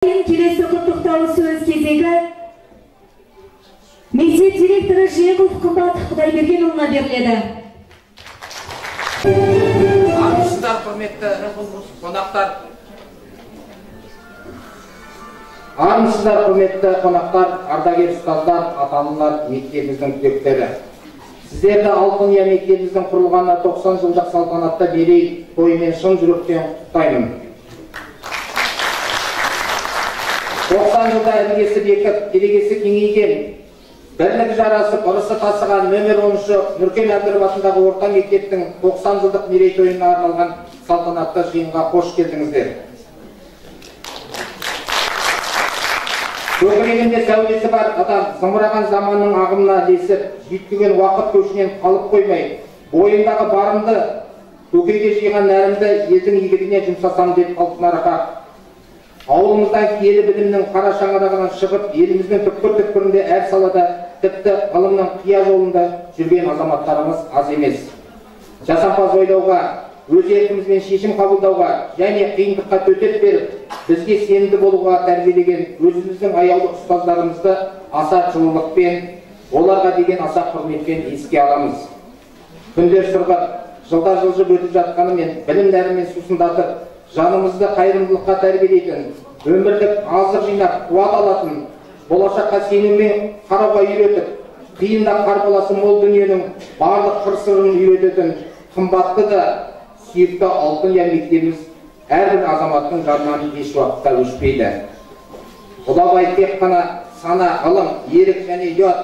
Келесі құттықтау сөз кезегі мектеп директоры Жеңіл Қымбат Құдайбергенұлына беріледі. Армысыздар, құрметті қонақтар. Армысыздар, құрметті қонақтар, ардагер ұстаздар, ата-аналар, мектебіміздің түлектері. Сіздерді Алтыния мектебіміздің құрылғанына 90 жылдық салтанатта мерей тойымен шын жүректен құттықтаймын. 90 жылда іргесі бекіп, керегесі кеңейген, бірлік жарасып, ырысы тасыған нөмір 10-шы Нұркен Әбдіров атындағы орта мектептің 90 жылдық мерейтойына арналған салтанатты жиынға қош келдіңіздер. Көкірегінде сәулесі бар адам зымыраған заманның ағымына ілесіп, жүйткіген уақыт көшінен қалып қоймай, бойындағы барымды, көкейге жиған нәрімді елдің игілігіне жұмсасам деп қалпына рақақ. Ауылымыздан киелі білімнің қара шаңырағынан шығып, еліміздің түкпір-түкпірінде әр салада, тіпті ғылымның қия жолында жүрген азаматтарымыз аз емес. Жасампаз ойлауға, өз еркімізбен шешім қабылдауға және қиындыққа төтеп беріп, бізге сенімді болуға тәрбиелеген өзіміздің аяулы ұстаздарымызды аса жылылықпен, оларға деген аса құрметпен еске аламыз. Күндер сырғып, жылдар жылжып өтіп жатқанымен, білім нәрімен сусындатып, жанымызды қайырымдылыққа тәрбиелейтін, өмірлік азық жинап, қуат алатын, болашаққа сеніммен қарауға үйретіп, қиында қарбаласы мол дүниенің барлық қыр-сырын үйрететін қымбатты да сүйікті Алтыния мектебіміз әрбір азаматтың жанынан еш уақытта өшпейді. Құдабай тек қана сана, ғылым, ерік және ұят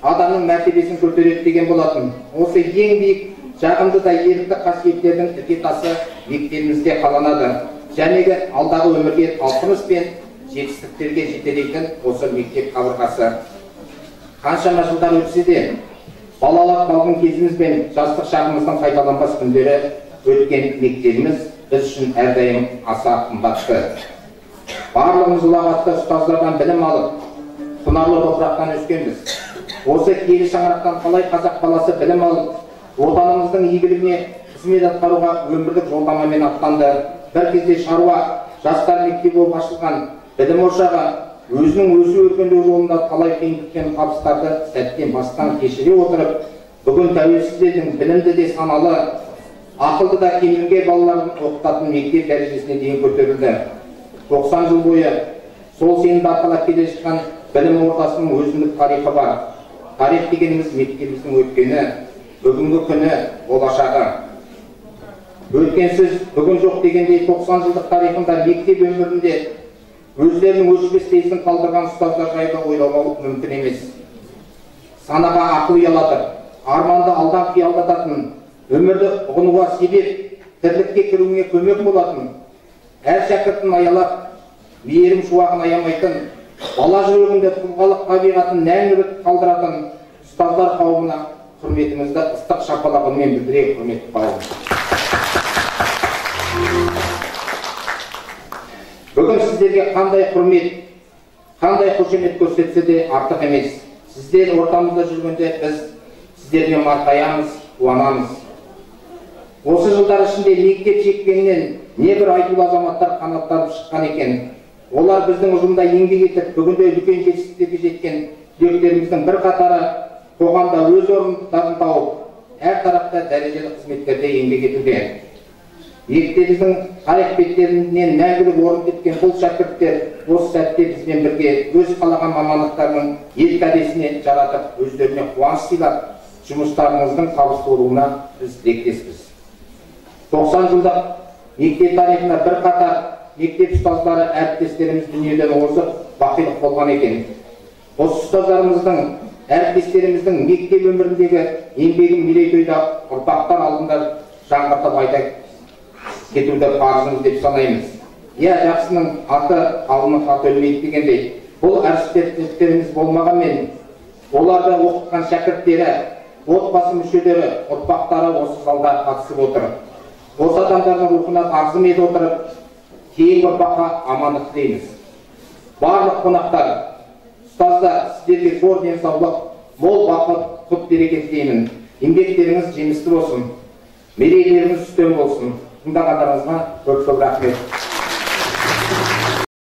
адамның мәртебесін көтереді деген болатын. Осы ең биік жағымды да ерікті қасиеттердің іргетасы мектебімізде қаланады. Жәнегі алдағы өмірге талпыныс пен жетістіктерге жетелейтін осы мектеп қабырғасы. Қаншама жылдар өтсе де, балалық балғын кезіміз бен жастық шағымыздың қайталанбас күндері өткен мектебіміз біз үшін әрдайым аса қымбатты. Барлығымыз ұлағатты ұстаздардан білім алып, құнарлы топырақтан өскенбіз. Осы киелі шаңырақтан қалай қазақ баласы білім алып, отанымыздың игілігіне қызмет атқаруға өмірлік жолдамамен аттанды. Бір кезде шаруа, жастар мектебі болып ашылған білім ошағы өзінің өсу өркендеу жолында талай қиындық пен табыстарды сәттен бастан кешіре отырып, бүгін тәуелсіз елдің білімді де саналы, ақылды да кемеңгер балаларын оқытатын мектеп дәрежесіне дейін көтерілді. 90 жыл бойы сол сенімді арқалап келе жатқан білім ордасының өзіндік тарихы бар. Тарих дегеніміз мектебіміздің өткені, бүгінгі күні, болашағы. Өткенсіз бүгін жоқ дегендей 90 жылдық тарихында мектеп өмірінде өздерінің өшпес ізін қалдырған ұстаздар жайлы ойламау мүмкін емес. Санаға ақыл ұялатып, арманды алдан қиялдататын, өмірді ұғынуға себеп, тірлікке кіруіне көмек болатын, әр шәкіртін аялап, мейірім шуағын аямайтын, бала жүрегінде тұлғалық табиғатын мәңгілік қалдыратын ұстаздар қауымына құрметімізді ыстық шапалағымен білдіре, құрметті қауым. Бүгін сіздерге қандай құрмет, қандай қошемет көрсетсе де артық емес. Сіздер ортамызда жүргенде біз сіздерге марқаямыз, қуанамыз. Осы жылдар ішінде мектеп шекпенінен небір айтулы азаматтар қанаттанып шыққан екен. Олар біздің ұжымда еңбек етіп, бүгінде үлкен жетістіктерге жеткен түлектеріміздің бір қатары қоғамда өз орындарын тауып, әр тарапта дәрежелі қызметтерде еңбек етуде. Мектебіміздің тарих беттерінен мәңгілік орын тепкен бұл шәкірттер осы сәтте бізбен бірге өз қалаған мамандықтарының ел кәдесіне жаратып, өздеріне қуаныш сыйлап, жұмыстарыңыздың табысты болуына біз тілектеспіз. 90 жылдық мектеп тарихында бір қатар мектеп ұстаздары әріптестеріміз дүниеден озып, бақилық болған екен. Осы ұстаздарымыздың, әріптестеріміздің мектеп өміріндегі еңбегін мерейтойда ұрпақтар алдында жаңғыртып айта кетуді парызымыз деп санаймыз. Жақсының аты алының хаты өлмейді дегендей, бұл әріптестеріміз болмағанмен, оларды оқытқан шәкірттері, отбасы мүшелері, ұрпақтары осы залда қатысып отыр. Осы адамдардың рухына тағзым ете отырып, кейінгі ұрпаққа амандық тілейміз. Барлық қонақтар, ұстаздар, сіздерге зор денсаулық, мол бақыт, құт береке тілеймін. Еңбектеріңіз жемісті болсын, мерейлеріңіз үстем болсын. Тыңдағандарыңызға көп рахмет.